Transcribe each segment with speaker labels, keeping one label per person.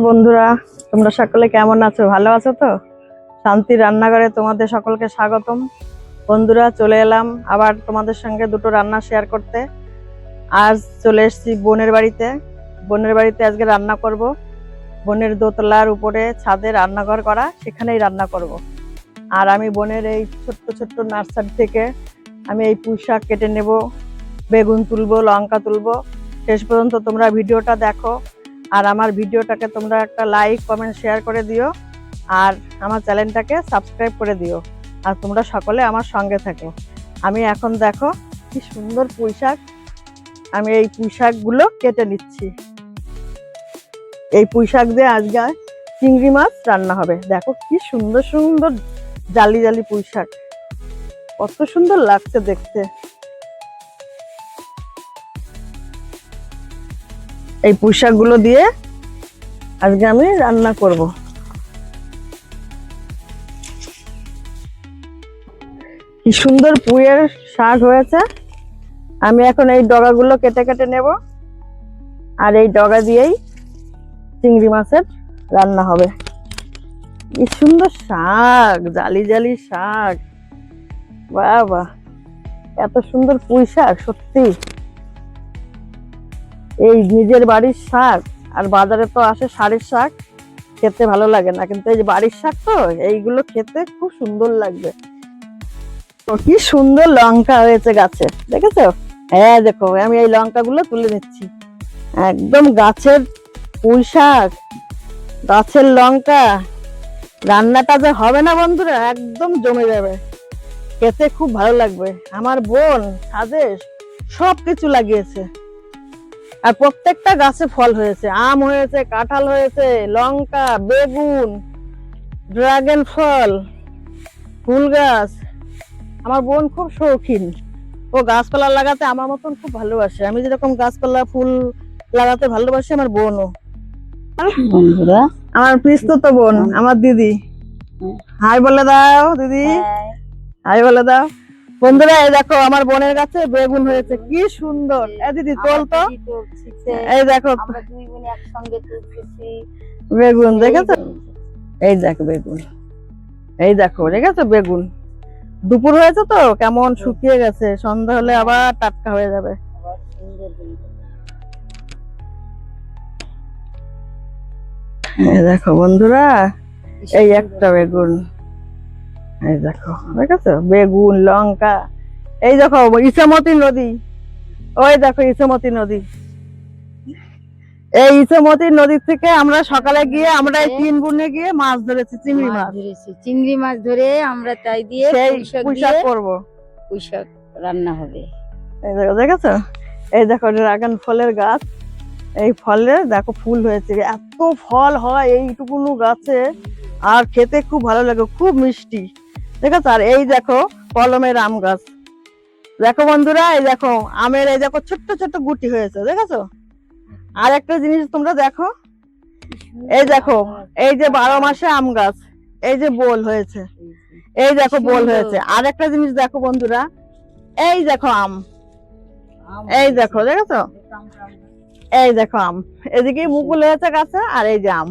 Speaker 1: বন্ধুরা, তোমরা সকলে কেমন আছো? ভালো আছো তো? শান্তির রান্নাঘরে তোমাদের সকলকে স্বাগতম। বন্ধুরা, চলে এলাম আবার তোমাদের সঙ্গে দুটো রান্না শেয়ার করতে। আজ চলে এসেছি বোনের বাড়িতে। বোনের বাড়িতে আজকে রান্না করব। বোনের দোতলার উপরে ছাদে রান্নাঘর করা, সেখানেই রান্না করব। আর আমি বোনের এই ছোট্ট ছোট্ট নার্সারি থেকে আমি এই পুঁই শাক কেটে নেব, বেগুন তুলবো, লঙ্কা তুলবো। শেষ পর্যন্ত তোমরা ভিডিওটা দেখো। আর আমার ভিডিওটাকে তোমরা একটা লাইক কমেন্ট শেয়ার করে দিও, আর আমার চ্যানেলটাকে সাবস্ক্রাইব করে দিও। আর তোমরা সকলে আমার সঙ্গে থাকো। আমি এখন দেখো কি সুন্দর পুঁই শাক, আমি এই পুঁই শাকগুলো কেটে নিচ্ছি। এই পুঁই শাক দিয়ে আজকে চিংড়ি মাছ রান্না হবে। দেখো কি সুন্দর সুন্দর জালি জালি পুঁই শাক, কত সুন্দর লাগছে দেখতে। এই পুঁই শাকগুলো দিয়ে আজকে আমি রান্না করব। কি সুন্দর পুঁইয়ের শাক হয়েছে। আমি এখন এই ডগাগুলো কেটে কেটে নেব, আর এই ডগা দিয়েই চিংড়ি মাছের রান্না হবে। কি সুন্দর শাক, জালি জালি শাক, বাহ বাহ, এত সুন্দর পুঁই শাক। সত্যি এই নিজের বাড়ির শাক, আর বাজারে তো আসে সারের শাক, খেতে ভালো লাগে না, কিন্তু এই যে বাড়ির শাক তো এইগুলো খেতে খুব সুন্দর লাগবে। কি সুন্দর লঙ্কা হয়েছে গাছে, দেখেছো? হ্যাঁ দেখো, আমি এই লঙ্কাগুলো তুলে নিচ্ছি। একদম গাছের পুঁই শাক, গাছের লঙ্কা, রান্নাটা যে হবে না বন্ধুরা, একদম জমে যাবে, খেতে খুব ভালো লাগবে। আমার বোন ছাদে সবকিছু লাগিয়েছে, আর প্রত্যেকটা গাছে ফল হয়েছে। আম হয়েছে, কাঁঠাল হয়েছে, লঙ্কা, বেগুন, ড্রাগন ফল, ফুল গাছ। আমার বোন খুব শৌখিন, ও গাছপালা লাগাতে আমার মতন খুব ভালোবাসে। আমি যেরকম গাছপালা ফুল লাগাতে ভালোবাসি, আমার বোনও।
Speaker 2: বন্ধুরা,
Speaker 1: আমার পিস্তত বোন, আমার দিদি। হাই বলে দাও দিদি, হাই বলে দাও। বন্ধুরা, এই দেখো আমার বোনের কাছে বেগুন হয়েছে, কি সুন্দর। এই দিদি তোল তো, এই দেখো বেগুন, দেখেছো? এই দেখো বেগুন, এই দেখো, দেখেছো বেগুন? দুপুর হয়েছে তো কেমন শুকিয়ে গেছে, সন্ধ্যা হলে আবার টাটকা হয়ে যাবে। এই দেখো বন্ধুরা, এই একটা বেগুন, এই দেখো, দেখেছো? বেগুন, লঙ্কা। এই দেখো ইছামতি নদী, ওই দেখো ইছামতি নদী। এই ইছামতি নদী থেকে আমরা সকালে গিয়ে আমরা এই 3 বোনে গিয়ে মাছ ধরেছি, চিংড়ি মাছ
Speaker 2: ধরেছি। চিংড়ি মাছ ধরে আমরা তাই দিয়ে
Speaker 1: পুঁই শাক করবো,
Speaker 2: পুঁই শাক রান্না হবে।
Speaker 1: এই দেখো, দেখেছো? এই দেখো ড্রাগন ফলের গাছ, এই ফলে দেখো ফুল হয়েছে। এত ফল হয় এইটুকুনো গাছে, আর খেতে খুব ভালো লাগে, খুব মিষ্টি, দেখেছো? আর এই দেখো কলমের আম গাছ, দেখো বন্ধুরা, এই দেখো আমের, এই দেখো ছোট্ট ছোট্ট গুটি হয়েছে, দেখেছো? আর একটা জিনিস তোমরা দেখো, এই দেখো, এই যে 12 মাসে আম গাছ, এই যে বোল হয়েছে, এই দেখো বোল হয়েছে। আর একটা জিনিস দেখো বন্ধুরা, এই দেখো আম, এই দেখো, দেখেছো? এই দেখো আম, এদিকে মুকুল হয়েছে গাছে, আর এই যে আম।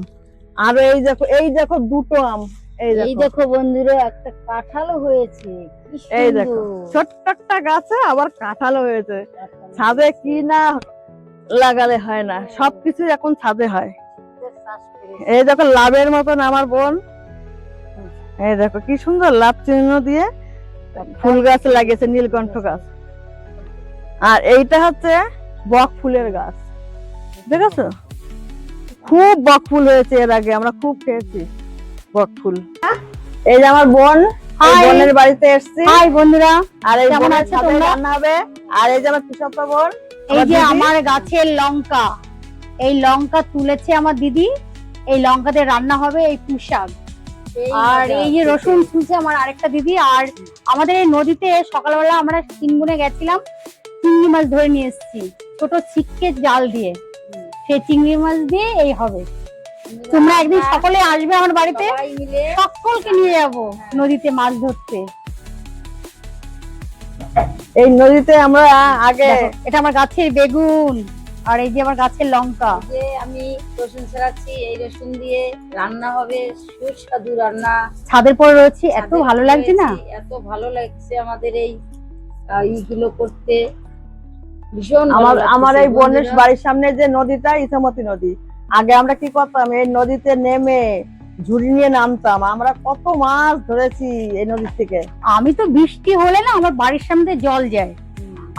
Speaker 1: আর এই দেখো, এই দেখো দুটো আম, এই
Speaker 2: দেখো বন্ধুরা, একটা কাঁঠালও হয়েছে।
Speaker 1: এই দেখো ছোট্ট একটা গাছে আবার কাঁঠালও হয়েছে। ছাদে কি না লাগালে হয় না, সবকিছু এখন ছাদে হয়। এই দেখো লাভের মতন আমার বোন, এই দেখো কি সুন্দর লাভ চিহ্ন দিয়ে ফুল গাছ লাগিয়েছে, নীলকণ্ঠ গাছ। আর এইটা হচ্ছে বক ফুলের গাছ, দেখেছো? খুব বক ফুল হয়েছে, এর আগে আমরা খুব খেয়েছি বক ফুল। এই যে আমার বোন, বোনের বাড়িতে এসেছি।
Speaker 2: হাই বন্ধুরা,
Speaker 1: আর এই
Speaker 2: কেমন
Speaker 1: বোনের
Speaker 2: আছো
Speaker 1: সাথে
Speaker 2: তোমরা?
Speaker 1: রান্না হবে। আর এই যে আমার পিসপ্পা বোন,
Speaker 2: এই যে আমার গাছের লঙ্কা, এই লঙ্কা তুলেছে আমার দিদি। এই লঙ্কা দিয়ে রান্না হবে এই পুঁই শাক। আর এই যে রসুন তুলছে আমার আরেকটা দিদি। আর আমাদের এই নদীতে সকালবেলা আমরা 3 বোনে গেছিলাম, চিংড়ি মাছ ধরে নিয়ে এসেছি ছোট ছিটকে জাল দিয়ে। সেই চিংড়ি মাছ দিয়ে এই হবে। তোমরা একদিন সকলে আসবে আমার বাড়িতে, সকলকে নিয়ে যাবো নদীতে মাছ ধরতে।
Speaker 1: এই নদীতে আমরা আগে,
Speaker 2: এটা আমার গাছের বেগুন, আর এই যে আমার গাছের লঙ্কা।
Speaker 3: যে আমি রসুন ছাড়াচ্ছি, এই রসুন দিয়ে রান্না হবে সুস্বাদু রান্না।
Speaker 2: ছাদের পরে রয়েছে, এত
Speaker 3: ছাদে
Speaker 2: ভালো লাগছে না?
Speaker 3: রয়েছি, এত ভালো লাগছে আমাদের এই এইগুলো করতে, ভীষণ ভালো
Speaker 1: আমার
Speaker 3: লাগতেছে
Speaker 1: আমার এই বোনের
Speaker 3: বন্ধুরা।
Speaker 1: বাড়ির সামনে যে নদীটা ইছামতি নদী, আগে আমরা কি করতাম, এই নদীতে নেমে ঝুড়ি নিয়ে নামতাম, আমরা কত মাছ ধরেছি এই নদীর থেকে।
Speaker 2: আমি তো বৃষ্টি হলে না আমার বাড়ির সামনে জল যায়,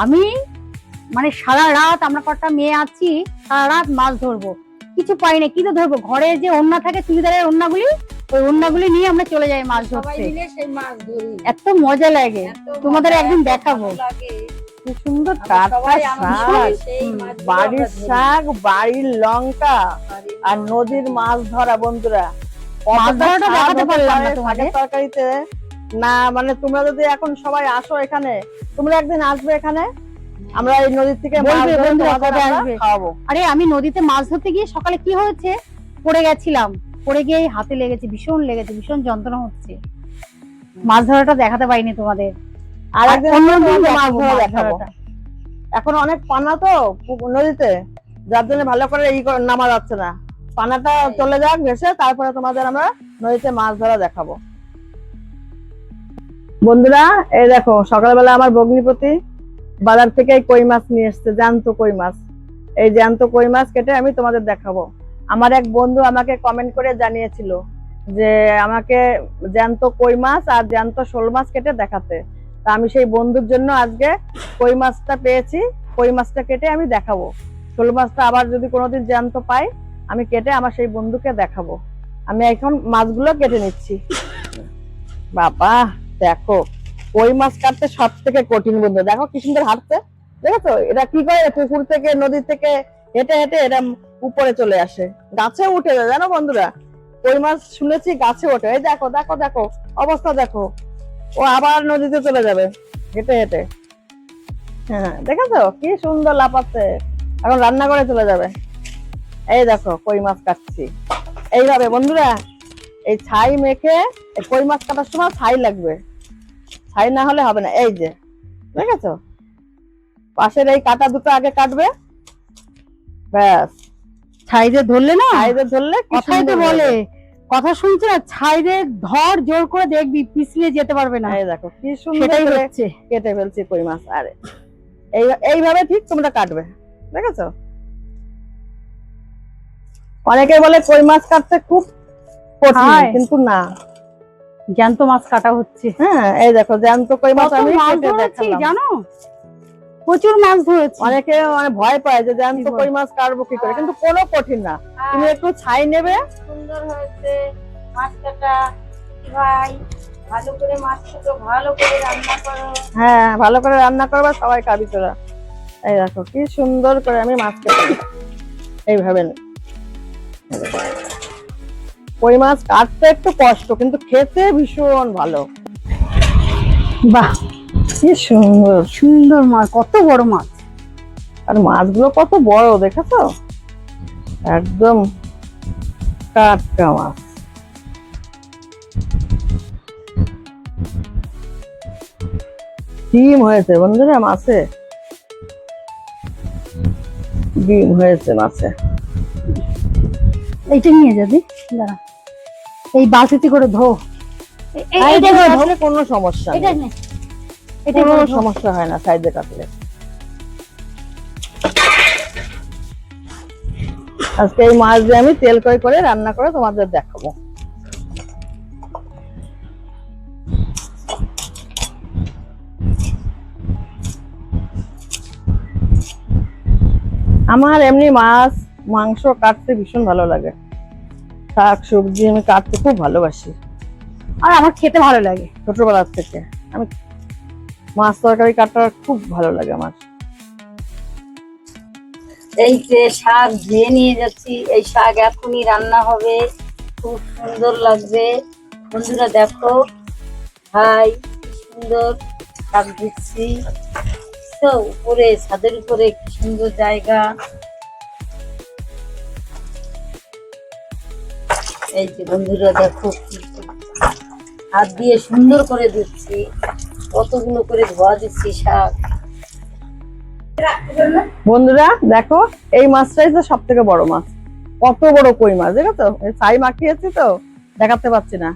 Speaker 2: আমি মানে সারা রাত, আমরা কটা মেয়ে আছি, সারা রাত মাছ ধরবো, কিছু পাই না, কি তো ধরবো, ঘরে যে ওন্না থাকে চুড়িদারের ওন্নাগুলি, ওই ওন্নাগুলি নিয়ে আমরা চলে যাই মাছ
Speaker 3: সবাই
Speaker 2: ধরতে।
Speaker 3: মিলে সেই মাছ ধরি,
Speaker 2: এত মজা লাগে,
Speaker 3: এত
Speaker 2: তোমাদের
Speaker 3: মজা,
Speaker 2: একদিন
Speaker 3: এত
Speaker 2: দেখাবো।
Speaker 3: ভালো লাগে।
Speaker 1: কি সুন্দর
Speaker 3: আমরা
Speaker 1: টাটকা
Speaker 3: সবাই আনন্দ
Speaker 1: শাক,
Speaker 3: করে সেই মাছগুলো
Speaker 1: বাড়ির
Speaker 3: আমরা ধরি।
Speaker 1: শাক, বাড়ির লঙ্কা
Speaker 3: বাড়ির
Speaker 1: আর নদীর মাছ ধরা। বন্ধুরা,
Speaker 2: মাছ
Speaker 1: কতটা
Speaker 2: ধরাটা
Speaker 1: স্বাদ
Speaker 2: দেখাতে
Speaker 1: হতে
Speaker 2: পারলাম না
Speaker 1: পারে
Speaker 2: তোমাদের।
Speaker 1: শাকের তরকারিতে। না মানে তোমরা যদি এখন সবাই আসো এখানে, তোমরা একদিন আসবে এখানে, আমরা এই নদীর থেকে মাছ
Speaker 2: বলবে
Speaker 1: ধরে
Speaker 2: বন্ধুরা
Speaker 1: তোমাদের
Speaker 2: কবে
Speaker 1: আমরা
Speaker 2: আসবে।
Speaker 1: খাওয়াবো।
Speaker 2: আরে আমি নদীতে মাছ ধরতে গিয়ে সকালে কি হয়েছে, পড়ে গেছিলাম, পড়ে গিয়ে এই হাতে লেগেছে, ভীষণ লেগেছে, ভীষণ যন্ত্রণা হচ্ছে। মাছ ধরাটা দেখাতে পাইনি তোমাদের,
Speaker 1: আর একদিন
Speaker 2: অন্য
Speaker 1: আমরা
Speaker 2: দিন
Speaker 1: তোমাদের মাছ
Speaker 2: দেখাবো
Speaker 1: ধরা
Speaker 2: মাছ
Speaker 1: দেখাবো।
Speaker 2: ধরাটা।
Speaker 1: এখন অনেক পানা তো নদীতে, যার জন্য ভালো করে নামা যাচ্ছে না। পানাটা চলে যাক ভেসে, তারপরে তোমাদের আমরা নদীতে মাছ ধরা দেখাবো। বন্ধুরা, এই দেখো সকালবেলা আমার ভগ্নিপতি বাজার থেকে এই কই মাছ নিয়ে এসেছে, জ্যান্ত কই মাছ। এই জ্যান্ত কই মাছ কেটে আমি তোমাদের দেখাবো। আমার এক বন্ধু আমাকে কমেন্ট করে জানিয়েছিল যে আমাকে জ্যান্ত কই মাছ আর জ্যান্ত শোল মাছ কেটে দেখাতে। তা আমি সেই বন্ধুর জন্য আজকে কই মাছটা পেয়েছি, কই মাছটা কেটে আমি দেখাবো। শোল মাছটা আবার যদি কোনোদিন জ্যান্ত পাই, আমি কেটে আমার সেই বন্ধুকে দেখাবো। আমি এখন মাছগুলো কেটে নিচ্ছি। বাবা দেখো, কই মাছ কাটতে সব থেকে কঠিন বন্ধু। দেখো কি সুন্দর হাঁটছে, দেখেছো? এটা কি করে পুকুর থেকে নদী থেকে হেঁটে হেঁটে এটা উপরে চলে আসে, গাছে উঠে যায়। জানো বন্ধুরা, কই মাছ শুনেছি গাছে ওঠে। এই দেখো দেখো দেখো অবস্থা দেখো, ও আবার নদীতে চলে যাবে হেঁটে হেঁটে। হ্যাঁ দেখেছো কি সুন্দর লাফাচ্ছে, এখন রান্না করে চলে যাবে। এই দেখো কই মাছ কাটছি এইভাবে বন্ধুরা। এই ছাই মেখে, এই কই মাছ কাটার সময় ছাই লাগবে, ছাই না হলে হবে না। এই যে দেখেছো, পাশের এই কাটা দুটো আগে কাটবে, ব্যাস।
Speaker 2: ছাইরে ধরলে না,
Speaker 1: ছাইতে ধরলে কি
Speaker 2: কথাই তো
Speaker 1: সুন্দর
Speaker 2: বলে,
Speaker 1: হবে।
Speaker 2: কথা শুনছো না, ছাইরে ধর জোর করে দেখবি, পিছলে যেতে পারবে না।
Speaker 1: এই দেখো কি সুন্দর
Speaker 2: সেটাই
Speaker 1: করে
Speaker 2: হচ্ছে।
Speaker 1: কেটে ফেলছি কই মাছ। আরে এইভাবে ঠিক তোমরা কাটবে, দেখেছো? অনেকে বলে কই মাছ কাটতে খুব কঠিন,
Speaker 2: হায়।
Speaker 1: কিন্তু না।
Speaker 2: জ্যান্ত মাছ কাটা হচ্ছে।
Speaker 1: হ্যাঁ এই দেখো জ্যান্ত কই মাছ
Speaker 2: কত
Speaker 1: আমি
Speaker 2: মাছ
Speaker 1: কেটে
Speaker 2: ধরেছি
Speaker 1: দেখালাম।
Speaker 2: জানো, প্রচুর মাছ ধরেছি।
Speaker 1: অনেকে মানে ভয় পায় যে জ্যান্ত
Speaker 2: কি বল?
Speaker 1: কই মাছ কাটবো কি করে, কিন্তু কোনো কঠিন না। তুমি একটু ছাই নেবে,
Speaker 3: সুন্দর হয়েছে মাছ কাটা। ভাই ভালো করে মাছ কাটো, ভালো করে রান্না করো।
Speaker 1: হ্যাঁ ভালো করে রান্না করবে, সবাই খাবি তোরা। এই দেখো কি সুন্দর করে আমি মাছ কেটে এইভাবে। কই মাছ কাটতে একটু কষ্ট, কিন্তু খেতে ভীষণ ভালো।
Speaker 2: বাহ,
Speaker 1: কি সুন্দর
Speaker 2: সুন্দর মাছ, কত বড় মাছ।
Speaker 1: আর মাছগুলো কত বড় দেখেছো, একদম টাটকা মাছ। ডিম হয়েছে বন্ধুরা মাছে, ডিম হয়েছে মাছে।
Speaker 2: এইটা নিয়ে যাবি, দাঁড়া, এই বালতিতে করে ধো।
Speaker 1: সাইডে কাটলে কোনো সমস্যা
Speaker 2: এটা
Speaker 1: নেই,
Speaker 2: নে, এটা
Speaker 1: কোনো
Speaker 2: করে ধো।
Speaker 1: সমস্যা হয় না সাইডে কাটলে। আজকে এই মাছ দিয়ে আমি তেল করে রান্না করে তোমাদের দেখাবো। আমার এমনি মাছ মাংস কাটতে ভীষণ ভালো লাগে, শাক সবজি আমি কাটতে খুব ভালোবাসি
Speaker 2: আর আমার খেতে ভালো লাগে।
Speaker 1: ছোটবেলার থেকে। আমি মাছ তরকারি কাটতে খুব ভালো লাগে আমার।
Speaker 3: এই যে শাক ধুয়ে নিয়ে যাচ্ছি, এই শাক এখনই রান্না হবে, খুব সুন্দর লাগবে। বন্ধুরা দেখো, ভাই কি সুন্দর শাক ধুচ্ছি। তো উপরে ছাদের উপরে কি সুন্দর জায়গা। এই যে বন্ধুরা দেখো, কি হাত দিয়ে সুন্দর করে দিচ্ছি, কতগুলো করে ধোয়া দিচ্ছি শাক।
Speaker 1: বন্ধুরা দেখো, এই মাছটাই তো সব থেকে বড় মাছ। কত বড় কই মাছ, দেখেছো? ছাই মাখিয়েছি তো দেখাতে পাচ্ছি না।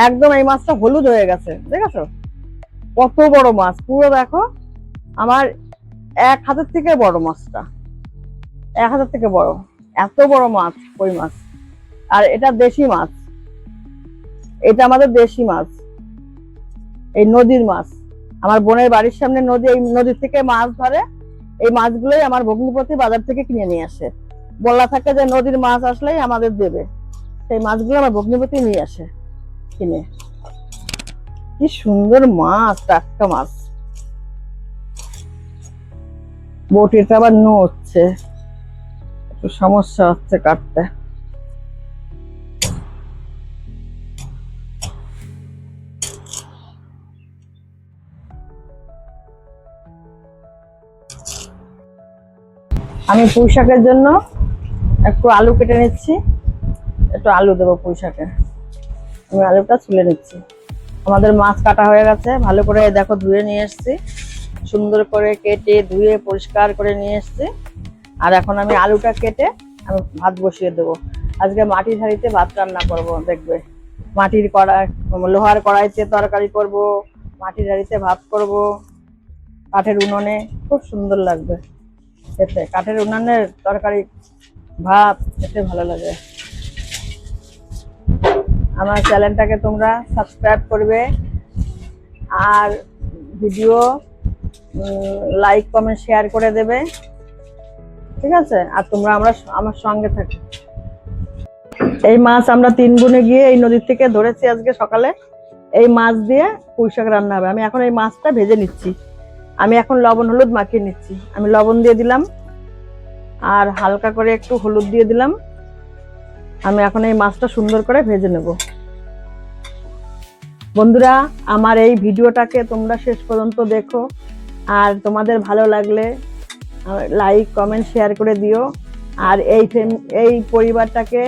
Speaker 1: একদম এই মাছটা হলুদ হয়ে গেছে, দেখেছো? কত বড় মাছ, পুরো দেখো আমার এক হাতের থেকে বড় মাছটা, এক হাতের থেকে বড়। এত বড় মাছ কই মাছ। আর এটা দেশি মাছ, এটা আমাদের দেশি মাছ, এই নদীর মাছ। আমার বোনের বাড়ির সামনে নদী, এই নদীর থেকে মাছ ধরে। এই মাছগুলোই আমার ভগ্নিপতি বাজার থেকে কিনে নিয়ে আসে। বলা থাকে যে নদীর মাছ আসলেই আমাদের দেবে, সেই মাছগুলো আমার ভগ্নিপতি নিয়ে আসে কিনে। কি সুন্দর মাছ, টাটকা মাছ। বটিটা আবার নড়ছে, একটু সমস্যা হচ্ছে কাটতে। আমি পুঁই শাকের জন্য একটু আলু কেটে নিচ্ছি, একটু আলু দেবো পুঁই শাকে। আমি আলুটা ছুলে নিচ্ছি। আমাদের মাছ কাটা হয়ে গেছে, ভালো করে দেখো ধুয়ে নিয়ে এসেছি, সুন্দর করে কেটে ধুয়ে পরিষ্কার করে নিয়ে এসেছি। আর এখন আমি আলুটা কেটে আমি ভাত বসিয়ে দেবো। আজকে মাটির হাঁড়িতে ভাত রান্না করব, দেখবে। মাটির কড়াই, লোহার কড়াইতে তরকারি করব, মাটির হাঁড়িতে ভাত করব, কাঠের উনুনে। খুব সুন্দর লাগবে খেতে, কাঠের উনুনের তরকারি ভাত খেতে ভালো লাগে। আমার চ্যানেলটাকে তোমরা সাবস্ক্রাইব করবে, আর ভিডিও লাইক কমেন্ট শেয়ার করে দেবে, ঠিক আছে? আর তোমরা আমার সঙ্গে থাকো। এই মাছ আমরা 3 বোনে গিয়ে এই নদীর থেকে ধরেছি আজকে সকালে। এই মাছ দিয়ে পুঁই শাক রান্না হবে। আমি এখন এই মাছটা ভেজে নিচ্ছি। আমি এখন লবণ হলুদ মাখিয়ে নিচ্ছি। আমি লবণ দিয়ে দিলাম আর হালকা করে একটু হলুদ দিয়ে দিলাম। আমি এখন এই মাছটা সুন্দর করে ভেজে নেব। বন্ধুরা, আমার এই ভিডিওটাকে তোমরা শেষ পর্যন্ত দেখো, আর তোমাদের ভালো লাগলে লাইক কমেন্ট শেয়ার করে দিও। আর এই পরিবারটাকে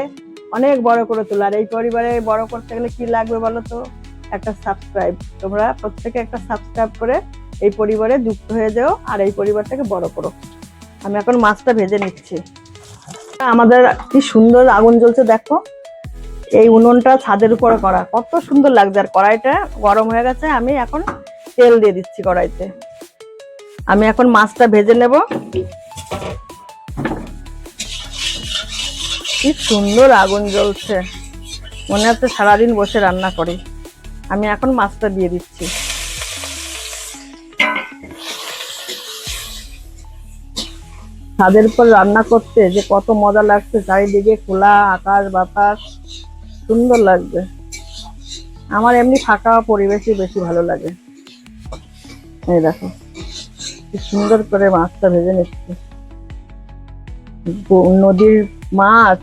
Speaker 1: অনেক বড় করে তোলো। আর এই পরিবারে বড় করতে গেলে কি লাগবে বলো তো? একটা সাবস্ক্রাইব। তোমরা প্রত্যেকে একটা সাবস্ক্রাইব করে এই পরিবারে যুক্ত হয়ে যাও, আর এই পরিবারটাকে বড় করো। আমি এখন মাছটা ভেজে নিচ্ছি। আমাদের কি সুন্দর আগুন জ্বলছে দেখো। এই উনুনটা ছাদের উপরে করা, কত সুন্দর লাগছে। আর কড়াইটা গরম হয়ে গেছে, আমি এখন তেল দিয়ে দিচ্ছি কড়াইতে। আমি এখন মাছটা ভেজে নেব। কি সুন্দর আগুন জ্বলছে, মনে হচ্ছে সারাদিন বসে রান্না করি। আমি এখন মাছটা দিয়ে দিচ্ছি। ছাদের উপর রান্না করতে যে কত মজা লাগছে, চারিদিকে খোলা আকাশ বাতাস, সুন্দর লাগবে। আমার এমনি ফাঁকা পরিবেশই বেশি ভালো লাগে। এই দেখো কি সুন্দর করে মাছটা ভেজে নিচ্ছি। নদীর মাছ,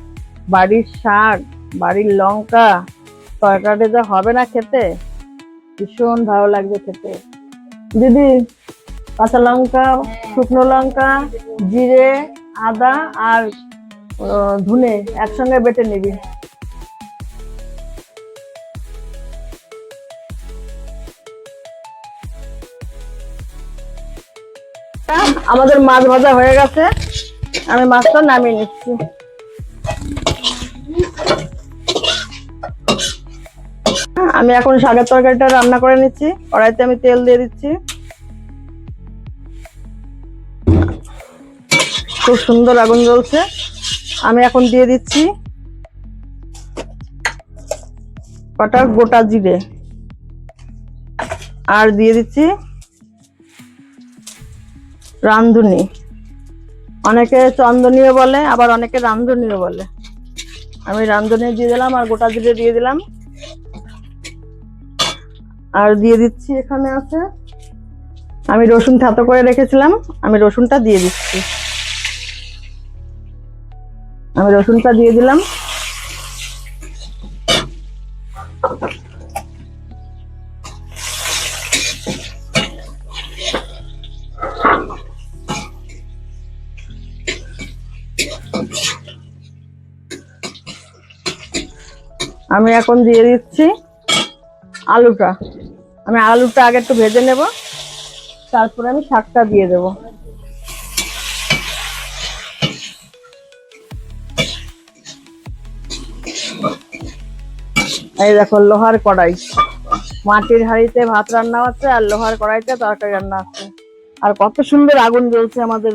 Speaker 1: বাড়ির শাক, বাড়ির লঙ্কা, তরকারি যা হবে না খেতে, ভীষণ ভালো লাগবে খেতে। দিদি, কাঁচা লঙ্কা, শুকনো লঙ্কা, জিরে, আদা আর ধনে একসঙ্গে বেটে নিবি। আমাদের মাছ ভাজা হয়ে গেছে, আমি মাছটা নামিয়ে নিচ্ছি। আমি এখন শাকের তরকারিটা রান্না করে নিচ্ছি। কড়াইতে আমি তেল দিয়ে দিচ্ছি। খুব সুন্দর আগুন জ্বলছে। আমি এখন দিয়ে দিচ্ছি কটা গোটা জিরে, আর দিয়ে দিচ্ছি রাঁধুনি। অনেকে চন্দনীয় বলে, আবার অনেকে রাঁধুনিও বলে। আমি রাঁধুনি দিয়ে দিলাম, আর গোটা জিরে দিয়ে দিলাম। আর দিয়ে দিচ্ছি, এখানে আছে আমি রসুন থেতো করে রেখেছিলাম, আমি রসুনটা দিয়ে দিচ্ছি। আমি রসুনটা দিয়ে দিলাম। আমি এখন দিয়ে দিচ্ছি আলুটা। আমি আলুটা আগে একটু ভেজে নেব, তারপরে আমি শাকটা দিয়ে দেব। এই দেখো লোহার কড়াই, মাটির হাঁড়িতে ভাত রান্না হচ্ছে আর লোহার কড়াইতে তরকারি রান্না হচ্ছে। আর কত সুন্দর আগুন জ্বলছে আমাদের।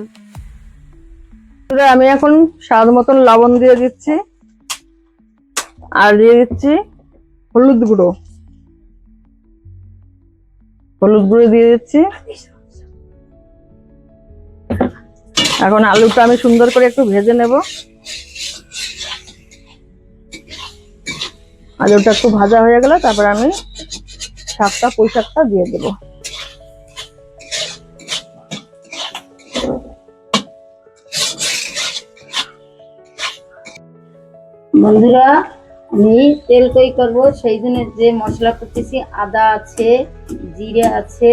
Speaker 1: আমি এখন স্বাদ মতন লবণ দিয়ে দিচ্ছি, আর দিয়ে দিচ্ছি হলুদ গুঁড়ো। হলুদ গুঁড়ো দিয়ে দিচ্ছি। এখন আলুটা আমি সুন্দর করে একটু ভেজে নেব। আলুটা একটু ভাজা হয়ে গেলে তারপর আমি পুঁই শাকটা দিয়ে দেবো।
Speaker 3: বন্ধুরা, আমি তেল কই করব, সেই জন্য যে মশলা করতেছি, আদা আছে, জিরে আছে,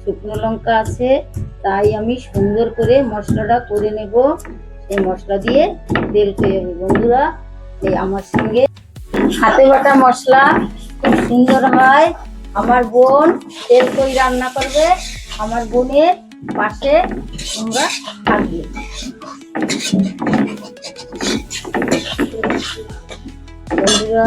Speaker 3: শুকনো লঙ্কা আছে, তাই আমি সুন্দর করে মশলাটা করে নেব। সেই মশলা দিয়ে তেল কই হবে। বন্ধুরা, এই আমার সঙ্গে হাতে বাটা মশলা খুব সুন্দর হয়। আমার বোন তেল কই রান্না করবে, আমার বোনের পাশে তোমরা থাকবে। বন্ধুরা,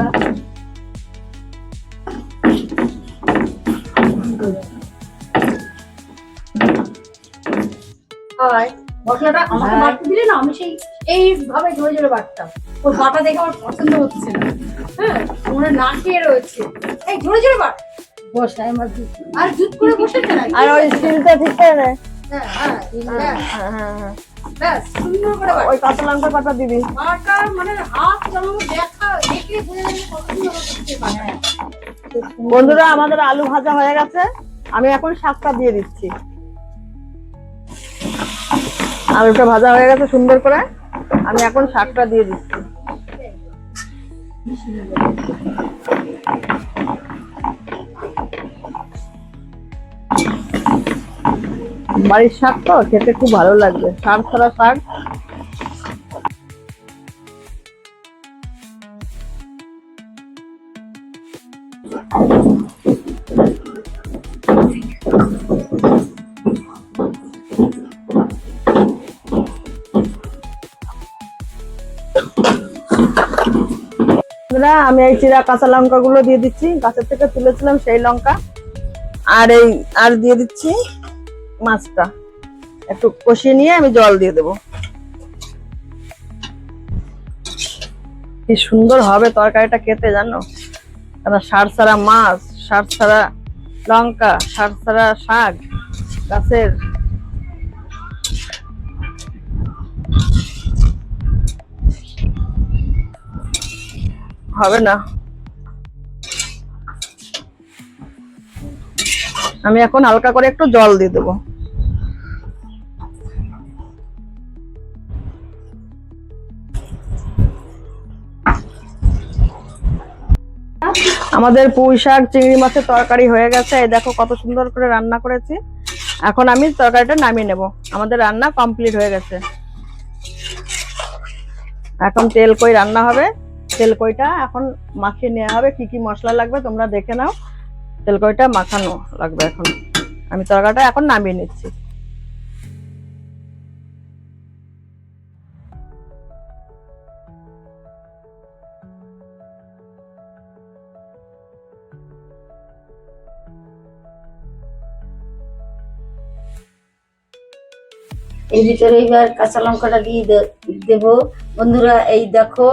Speaker 2: মশলাটা আমাকে বাটতে দিলে না, আমি সেই এইভাবে জোরে জোরে বাটতাম। ওর বাটা দেখে আমার পছন্দ হচ্ছে না। হ্যাঁ, মনে না খেয়ে রয়েছে। এই জোরে জোরে বাট,
Speaker 3: বসায় আমার
Speaker 2: আর জুত করে বসেছে না।
Speaker 1: আর ওই স্টিলটা ঠিক করে নে।
Speaker 2: হ্যাঁ হ্যাঁ
Speaker 1: হ্যাঁ,
Speaker 2: ব্যাস, সুন্দর করে বাট।
Speaker 1: ওই কাঁচা লঙ্কা পাতা দিবি।
Speaker 2: বাটা মানে হাত চালানো দেখা দেখে বোঝা যাবে কত সুন্দর করতে পারে।
Speaker 1: বন্ধুরা, আমাদের আলু ভাজা হয়ে গেছে, আমি এখন শাকটা দিয়ে দিচ্ছি। আলুটা ভাজা হয়ে গেছে সুন্দর করে, আমি এখন শাকটা দিয়ে দিচ্ছি। বাড়ির শাক তো খেতে খুব ভালো লাগবে, শাক ছাড়া শাক। আমি এই চিরা কাঁচা লঙ্কা গুলো দিয়ে দিচ্ছি, গাছের থেকে তুলেছিলাম সেই লঙ্কা। আর দিয়ে দিচ্ছি মাছটা, একটু কষিয়ে নিয়ে আমি জল দিয়ে দেবো। কি সুন্দর হবে তরকারিটা খেতে, জানো? কারণ সার ছাড়া মাছ, সার ছাড়া লঙ্কা, সার ছাড়া শাক গাছের। হবে না। আমি এখন হালকা করে একটু জল দিয়ে দেবো। আমাদের পুঁই শাক চিংড়ি মাছের তরকারি হয়ে গেছে। এই দেখো কত সুন্দর করে রান্না করেছি। এখন আমি তরকারিটা নামিয়ে নেব। আমাদের রান্না কমপ্লিট হয়ে গেছে। এখন তেল কই রান্না হবে। তেল কইটা এখন মাখিয়ে নেওয়া হবে। কি কি মশলা লাগবে তোমরা দেখে নাও। তেল কইটা মাখানো লাগবে। এখন আমি তরকারিটা এখন নামিয়ে নিচ্ছি।
Speaker 3: এর ভিতরে এইবার কাঁচা লঙ্কাটা দিয়ে দেব। বন্ধুরা, এই দেখো,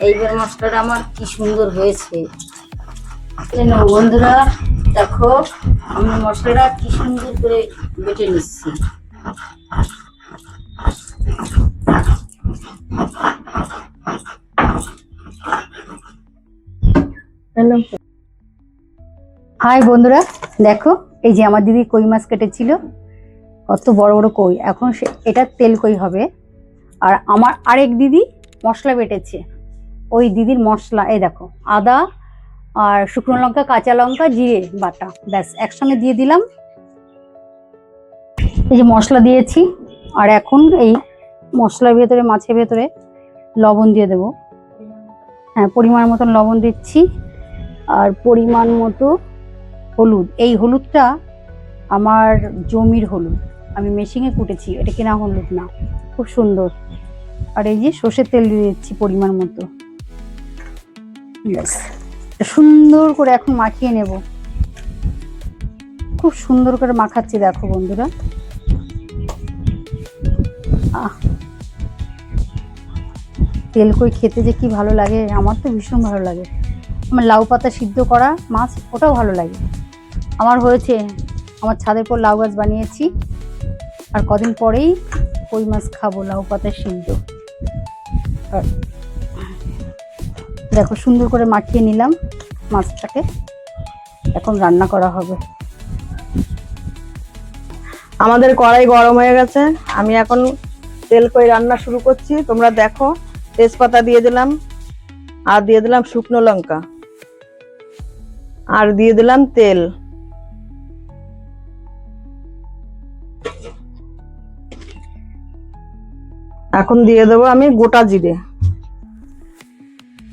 Speaker 3: এইবার মশলাটা আমার কি সুন্দর হয়েছে। বন্ধুরা দেখো, আমি মশলাটা কি সুন্দর করে বেটে নিচ্ছি।
Speaker 2: হাই বন্ধুরা, দেখো এই যে আমার দিদি কই মাছ কেটেছিল, কত বড় বড় কই। এখন এটা তেল কই হবে। আর আমার আরেক দিদি মশলা বেটেছে। ওই দিদির মশলা এই দেখো, আদা আর শুকনো লঙ্কা, কাঁচা লঙ্কা, জিরে বাটা, ব্যাস একসঙ্গে দিয়ে দিলাম। এই যে মশলা দিয়েছি। আর এখন এই মশলার ভেতরে, মাছের ভেতরে লবণ দিয়ে দেব। হ্যাঁ, পরিমাণ মতন লবণ দিচ্ছি। আর পরিমাণ মতো হলুদ। এই হলুদটা আমার জমির হলুদ, আমি মেশিনে কুটেছি, এটা কেনা হলুদ না, খুব সুন্দর। আর এই যে সর্ষের তেল দিয়ে দিচ্ছি পরিমাণ মতো। ব্যাস, সুন্দর করে এখন মাখিয়ে নেব। খুব সুন্দর করে মাখাচ্ছি দেখো বন্ধুরা। তেল কই খেতে যে কি ভালো লাগে, আমার তো ভীষণ ভালো লাগে। আমার লাউ পাতা সিদ্ধ করা মাছ ওটাও ভালো লাগে। আমার হয়েছে, আমার ছাদের পর লাউ গাছ বানিয়েছি, আর কদিন পরেই কই মাছ খাবো লাউ পাতা সিদ্ধ। আর দেখো সুন্দর করে মাখিয়ে নিলাম মাছটাকে, এখন রান্না করা হবে।
Speaker 1: আমাদের কড়াই গরম হয়ে গেছে, আমি এখন তেল কই রান্না শুরু করছি। তোমরা দেখো, তেজপাতা দিয়ে দিলাম, আর দিয়ে দিলাম শুকনো লঙ্কা, আর দিয়ে দিলাম তেল। এখন দিয়ে দেবো আমি গোটা জিরে।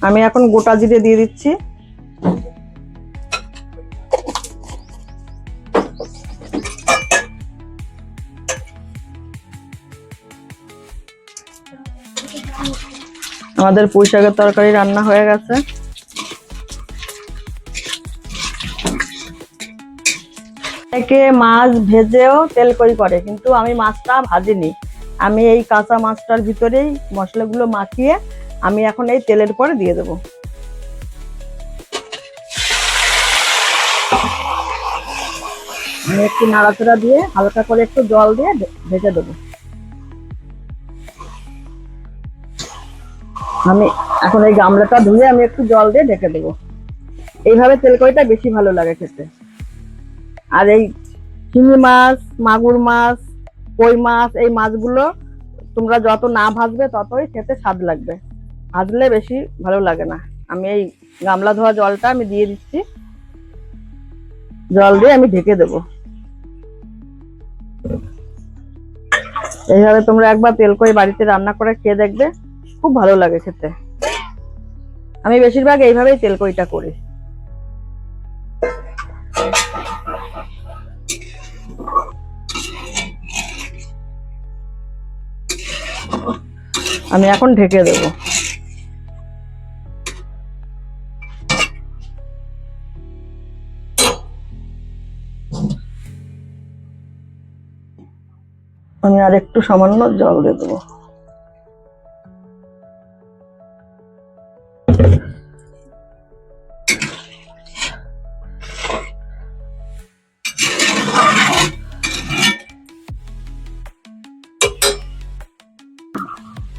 Speaker 1: আমি এখন গোটা জিরে দিয়ে দিচ্ছি। আমাদের পুঁই শাকের তরকারি রান্না হয়ে গেছে। অনেকে মাছ ভেজেও তেল কই করে, কিন্তু আমি মাছটা ভাজিনি। আমি এই কাঁচা মাছটার ভিতরেই মশলাগুলো মাখিয়ে আমি এখন এই তেলের পরে দিয়ে দেবো। আমি একটু নাড়াচাড়া দিয়ে হালকা করে একটু জল দিয়ে ভেজে দেবো। আমি এখন এই গামলাটা ধুয়ে আমি একটু জল দিয়ে ঢেকে দেবো। এইভাবে তেল কইটা বেশি ভালো লাগে খেতে। আর এই শিঙি মাছ, মাগুর মাছ, কই মাছ, এই মাছগুলো তোমরা যত না ভাজবে ততই খেতে স্বাদ লাগবে, ভাজলে বেশি ভালো লাগে না। আমি এই গামলা ধোয়া জলটা আমি দিয়ে দিচ্ছি, জল দিয়ে আমি ঢেকে দেবো। এইভাবে তোমরা একবার তেল কই বাড়িতে রান্না করে খেয়ে দেখবে, খুব ভালো লাগে খেতে। আমি বেশিরভাগ এইভাবেই তেল কইটা করি। আমি এখন ঢেকে দেবো। আমি আর একটু সামান্য জল দিয়ে দেবো।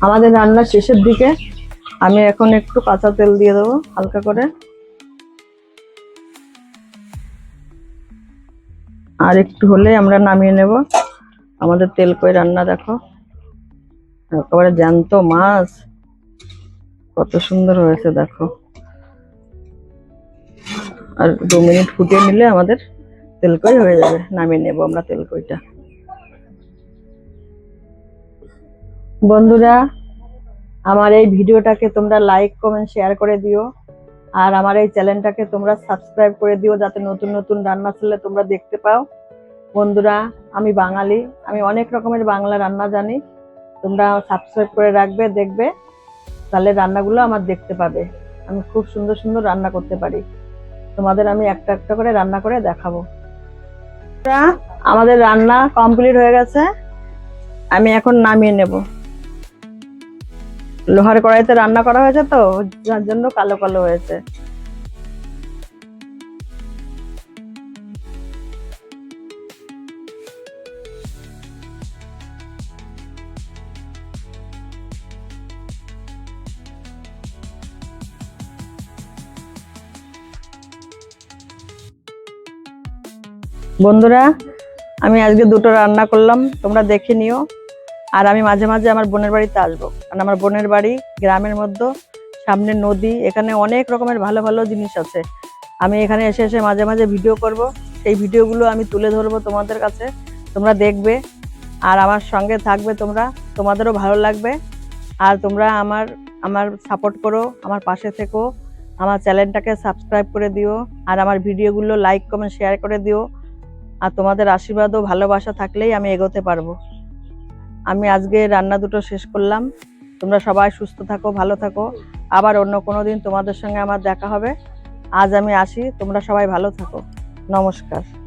Speaker 1: আমাদের রান্না শেষের দিকে, আমি এখন একটু কাঁচা তেল দিয়ে দেবো হালকা করে। আর একটু হলে আমরা নামিয়ে নেব। আমাদের তেল কই রান্না দেখো, একেবারে জ্যান্ত মাছ, কত সুন্দর হয়েছে দেখো। আর 2 মিনিট ফুটিয়ে নিলে আমাদের তেল কই হয়ে যাবে, নামিয়ে নেব আমরা তেল কইটা। বন্ধুরা, আমার এই ভিডিওটাকে তোমরা লাইক, কমেন্ট, শেয়ার করে দিও। আর আমার এই চ্যানেলটাকে তোমরা সাবস্ক্রাইব করে দিও, যাতে নতুন নতুন রান্না চললে তোমরা দেখতে পাও। বন্ধুরা, আমি বাঙালি, আমি অনেক রকমের বাংলা রান্না জানি। তোমরা সাবস্ক্রাইব করে রাখবে, দেখবে, তাহলে রান্নাগুলো আমার দেখতে পাবে। আমি খুব সুন্দর সুন্দর রান্না করতে পারি, তোমাদের আমি একটা একটা করে রান্না করে দেখাবো। আমাদের রান্না কমপ্লিট হয়ে গেছে, আমি এখন নামিয়ে নেব। লোহার কড়াইতে রান্না করা হয়েছে তো, যার জন্য কালো কালো হয়েছে। বন্ধুরা, আমি আজকে 2টো রান্না করলাম, তোমরা দেখে নিও। আর আমি মাঝে মাঝে আমার বোনের বাড়িতে আসবো, কারণ আমার বোনের বাড়ি গ্রামের মধ্যে, সামনে নদী, এখানে অনেক রকমের ভালো ভালো জিনিস আছে। আমি এখানে এসে এসে মাঝে মাঝে ভিডিও করব, সেই ভিডিওগুলো আমি তুলে ধরবো তোমাদের কাছে, তোমরা দেখবে আর আমার সঙ্গে থাকবে তোমরা, তোমাদেরও ভালো লাগবে। আর তোমরা আমার সাপোর্ট করো, আমার পাশে থেকো, আমার চ্যানেলটাকে সাবস্ক্রাইব করে দিও, আর আমার ভিডিওগুলো লাইক, কমেন্ট, শেয়ার করে দিও। আর তোমাদের আশীর্বাদ ও ভালোবাসা থাকলেই আমি এগোতে পারবো। আমি আজকে রান্না 2টো শেষ করলাম। তোমরা সবাই সুস্থ থাকো, ভালো থাকো। আবার অন্য কোনো দিন তোমাদের সঙ্গে আমার দেখা হবে। আজ আমি আসি, তোমরা সবাই ভালো থাকো। নমস্কার।